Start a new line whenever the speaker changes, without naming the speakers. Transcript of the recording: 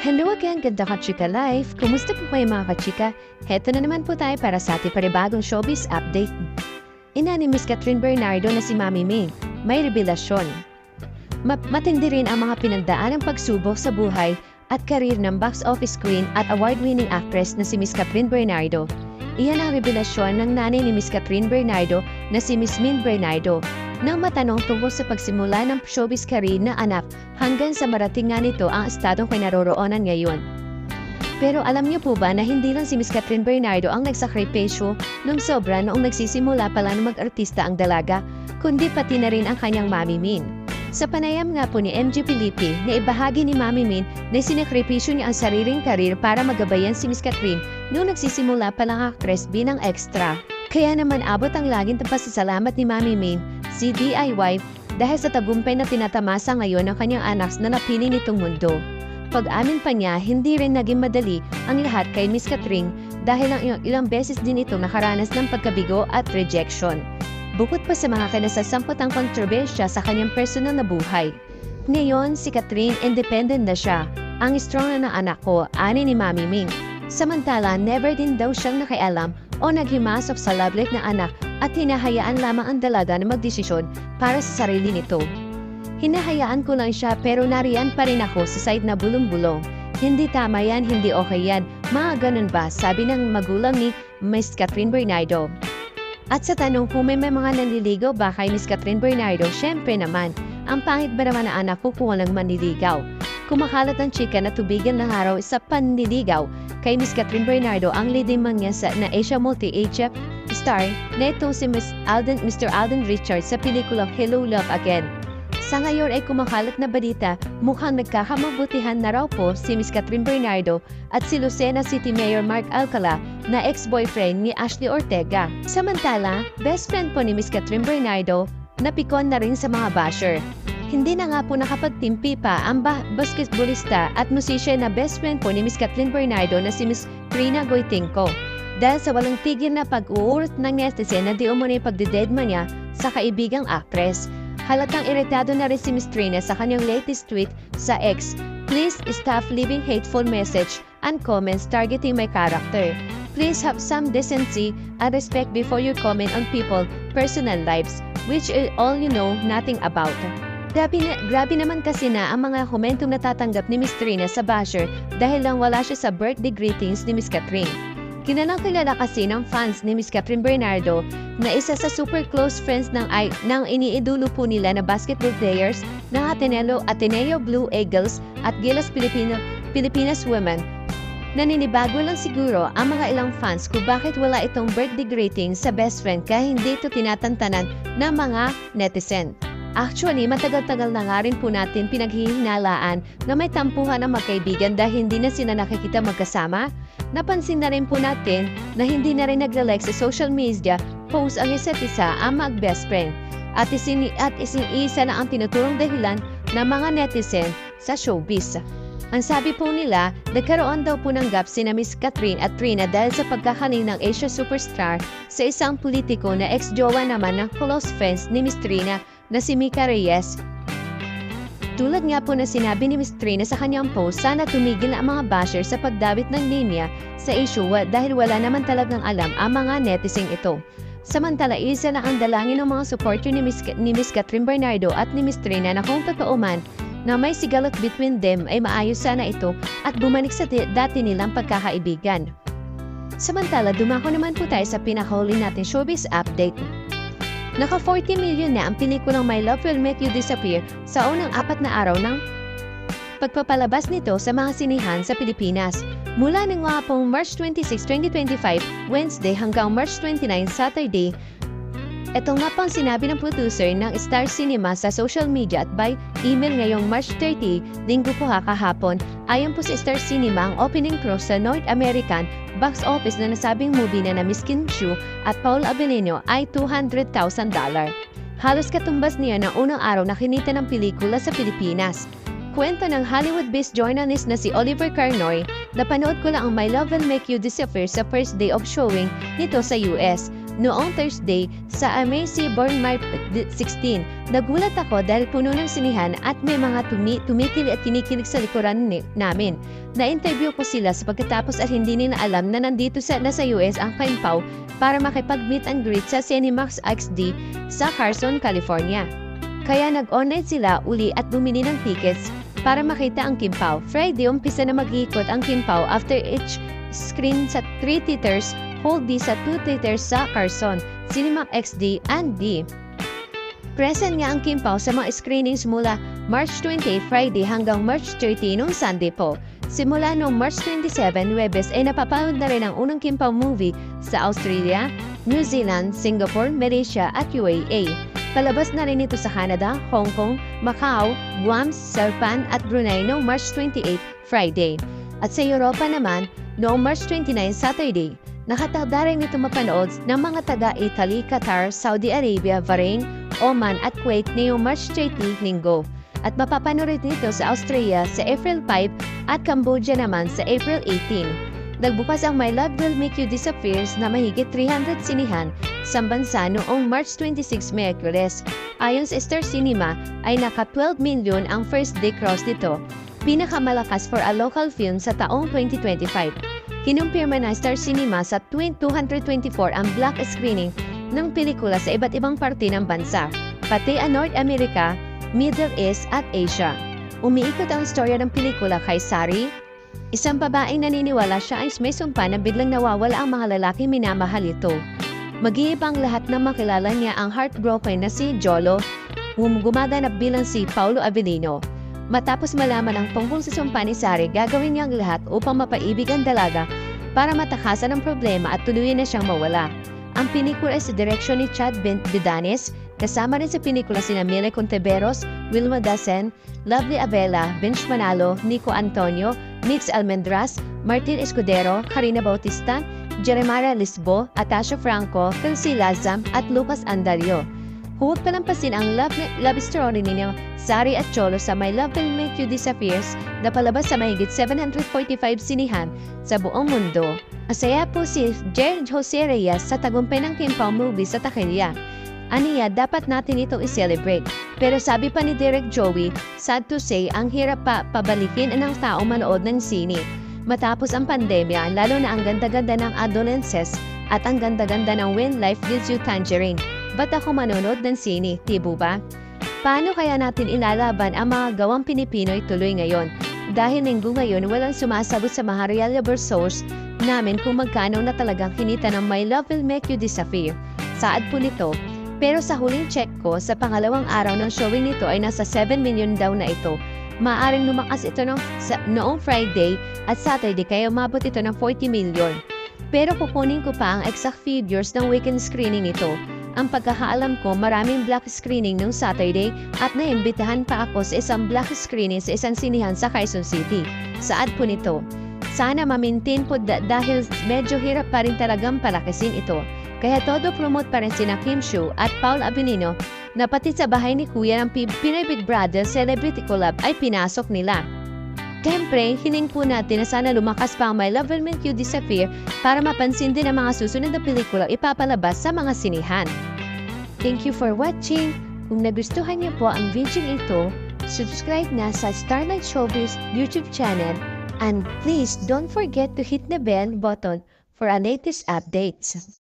Hello again, ganda ka-chika life! Kumusta po kayo mga ka-chika? Heto na naman po tayo para sa ating panibagong showbiz update. Ina ni Miss Catherine Bernardo na si Mami Ming, may revelasyon. Matindi rin ang mga pinagdaan ng pagsubok sa buhay at karir ng box office queen at award-winning actress na si Miss Catherine Bernardo. Iyan ang revelasyon ng nanay ni Miss Catherine Bernardo na si Miss Min Bernardo. Nang matanong tungkol sa pagsimula ng showbiz career na anak hanggang sa marating nga nito ang estadong kinaroroonan ngayon. Pero alam niyo po ba na hindi lang si Miss Catherine Bernardo ang nagsakripisyo nung sobra noong nagsisimula pala ng mag-artista ang dalaga, kundi pati na rin ang kanyang Mami Min. Sa panayam nga po ni MG Felipe na ibahagi ni Mami Min na sinakripisyo niya ang sariling karir para magabayan si Miss Catherine noong nagsisimula pa lang actress bilang extra. Kaya naman abot ang laging pasasalamat ni Mami Min, si DIY, dahil sa tagumpay na tinatamasa ngayon ng kanyang anak na napili nitong mundo. Pag-amin pa niya, hindi rin naging madali ang lahat kay Miss Catherine dahil ilang beses din ito nakaranas ng pagkabigo at rejection. Bukod pa sa mga kinasasampotang kontrobersya sa kanyang personal na buhay. Ngayon, si Catherine independent na siya. Ang strong na anak ko, ani ni Mami Ming. Samantala, never din daw siyang nakialam o naghimasok sa love life na anak at hinahayaan lamang ang dalaga na magdesisyon para sa sarili nito. Hinahayaan ko lang siya pero nariyan pa rin ako sa side na bulong-bulong. Hindi tama yan, hindi okay yan. Mga ganun ba? Sabi ng magulang ni Miss Catherine Bernardo. At sa tanong kung may mga nanliligaw ba kay Miss Catherine Bernardo, syempre naman, ang pangit ba naman na anak ko kung walang manliligaw? Kumakalat ang chika na tubigan ng araw sa panliligaw kay Miss Catherine Bernardo ang leading man niya na Asia Multi-Asia star na itong si Mr. Alden Richards sa pelikulang Hello Love Again. Sa ngayon ay kumakalat na balita, mukhang nagkakamabutihan na raw po si Miss Catherine Bernardo at si Lucena City Mayor Mark Alcala na ex-boyfriend ni Ashley Ortega. Samantala, best friend po ni Miss Catherine Bernardo napikon na rin sa mga basher. Hindi na nga po nakapagtimpi pa ang basketballista at musician na best friend po ni Miss Catherine Bernardo na si Miss Trina Goytinko. Dahil sa walang tigil na pag-uurot ng netizen na di umano'y pagdededma niya sa kaibigang actress. Halatang iritado na rin si Miss Trina sa kanyang latest tweet sa X. Please stop leaving hateful message and comments targeting my character. Please have some decency and respect before you comment on people's personal lives, which is all you know nothing about. Grabe naman kasi na ang mga komentong natatanggap ni Miss Trina sa basher dahil lang wala siya sa birthday greetings ni Miss Catherine. Kilalang kilala kasi ng fans ni Miss Catherine Bernardo na isa sa super close friends ng iniidolo po nila na basketball players ng Ateneo Blue Eagles at Gilas Pilipinas Women. Naninibago lang siguro ang mga ilang fans kung bakit wala itong birthday greeting sa best friend kaya hindi ito tinatantanan ng mga netizen. Actually, matagal-tagal na nga rin po natin pinaghihinalaan na may tampuhan ng magkaibigan dahil hindi na sila nakikita magkasama. Napansin na rin po natin na hindi na rin nagla-like sa social media post ang isa't isa ang mag-best friend. At isa na ang tinuturong dahilan ng mga netizen sa showbiz. Ang sabi po nila, nagkaroon daw po ng gap sina Miss Catherine at Trina dahil sa pagkakaling ng Asia superstar sa isang politiko na ex-jowa naman ng close friends ni Miss Trina na si Mika Reyes. Tulad nga po na sinabi ni Miss Trina sa kanyang post, sana tumigil na ang mga basher sa pagdawit ng linya sa issue dahil wala naman talagang alam ang mga netizing ito. Samantala, isa na ang dalangin ng mga supporter ni Miss Catherine Bernardo at ni Miss Trina na kung totoo man na may sigalot between them ay maayos sana ito at bumalik sa dati nilang pagkakaibigan. Samantala, dumako naman po tayo sa pinakahuli natin showbiz update. Naka 40 million na ang pelikulang My Love Will Make You Disappear sa unang 4 na araw ng pagpapalabas nito sa mga sinihan sa Pilipinas. Mula ng mga pong March 26, 2025, Wednesday hanggang March 29, Saturday. Ito nga pang sinabi ng producer ng Star Cinema sa social media at by email ngayong March 30, linggo po kahapon. Ayon po sa Star Cinema, ang opening cross sa North American box office na nasabing movie na Miss Kim Chiu at Paul Abelino ay $200,000. Halos katumbas niya ng unang araw na kinita ng pelikula sa Pilipinas. Kwento ng Hollywood-based journalist na si Oliver Carnoy, napanood ko lang ang My Love Will Make You Disappear sa first day of showing nito sa US. noong Thursday sa Amacy Bournemouth 16. Nagulat ako dahil puno ng sinihan at may mga tumikilig at kinikilig sa likuran namin. Na-interview ko sila sa pagkatapos at hindi nila alam na nandito nasa US ang Kim Pao para makipag-meet and greet sa Cinemax XD sa Carson, California. Kaya nag-online sila uli at bumili ng tickets para makita ang Kim Pao. Friday, umpisa na mag-iikot ang Kim Pao after each screen sa 3 theaters, whole D sa 2 theaters sa Carson, Cinemax XD and D. Present nga ang Kim Pao sa mga screenings mula March 28 Friday hanggang March 30 noong Sunday po. Simula noong March 27 Webes ay napapanood na rin ang unang Kim Pao movie sa Australia, New Zealand, Singapore, Malaysia at UAE. Palabas na rin ito sa Canada, Hong Kong, Macau, Guam, Japan at Brunei noong March 28 Friday. At sa Europa naman, noong March 29 Saturday. Nakatakda rin ito mapanood ng mga taga-Italy, Qatar, Saudi Arabia, Bahrain, Oman at Kuwait ngayong March 30 Linggo. At mapapanood nito sa Australia sa April 5 at Cambodia naman sa April 18. Nagbukas ang My Love Will Make You Disappear na mahigit 300 sinihan sa bansa noong March 26 Miyerkules. Ayon sa Star Cinema ay naka 12 million ang first day cross nito, pinakamalakas for a local film sa taong 2025. Kinumpirma na Star Cinema sa 224 ang black screening ng pelikula sa iba't ibang parte ng bansa, pati ang North America, Middle East at Asia. Umiikot ang istorya ng pelikula kay Sari, isang babaeng naniniwala siya ay may sumpa na biglang nawawala ang mga lalaki minamahal ito. Mag-iibang lahat na makilala niya ang heartbroken na si Jolo, gumaganap bilang si Paulo Avellino. Matapos malaman ang tungkol sa sumpa ni Sari, gagawin niya ang lahat upang mapaibig ang dalaga para matakasan ang problema at tuluyan na siyang mawala. Ang pelikula ay sa direksyon ni Chad Bedanes, kasama rin sa pelikula sina Mile Conteveros, Wilma Dasen, Lovely Abela, Vince Manalo, Nico Antonio, Mix Almendras, Martin Escudero, Karina Bautista, Jeremiah Lisbo, Atasha Franco, Kelsey Lazam at Lucas Andario. Huwag palampasin ang love story ni Sari at Cholo sa My Love Will Make You Disappear na palabas sa mahigit 745 sinihan sa buong mundo. Masaya po si Jose Reyes sa tagumpay ng Kim Pao movie sa taquilla. Aniya, dapat natin itong i-celebrate. Pero sabi pa ni Direk Joey, sad to say, ang hirap pabalikin ng tao manood ng sine. Matapos ang pandemya, lalo na ang ganda-ganda ng adolescents at ang ganda-ganda ng When Life Gives You Tangerine. Ba't ako manonood ng sine, tibo ba? Paano kaya natin ilalaban ang mga gawang Pilipino'y tuloy ngayon? Dahil linggo ngayon walang sumasagot sa mga reliable source namin kung magkano na talagang kinita ng My Love Will Make You Disappear. Saad po nito. Pero sa huling check ko, sa pangalawang araw ng showing nito ay nasa 7 million daw na ito. Maaring lumakas ito noong Friday at Saturday kaya umabot ito ng 40 million. Pero kukunin ko pa ang exact figures ng weekend screening nito. Ang pagkakaalam ko, maraming black screening noong Saturday at naimbitahan pa ako sa isang black screening sa isang sinihan sa Quezon City. Saad po nito. Sana ma-maintain po dahil medyo hirap pa rin talagang palakasin ito. Kaya todo promote pa rin sina Kim Chiu at Paul Avellino na pati sa bahay ni Kuya ng Pinoy Big Brother Celebrity Collab ay pinasok nila. Siyempre, hiling po natin na sana lumakas pa ang My Love Will Make You Disappear para mapansin din ang mga susunod na pelikula ipapalabas sa mga sinihan. Thank you for watching. Kung nagustuhan niyo po ang video ito, subscribe na sa Starlight Showbiz YouTube channel and please don't forget to hit the bell button for our latest updates.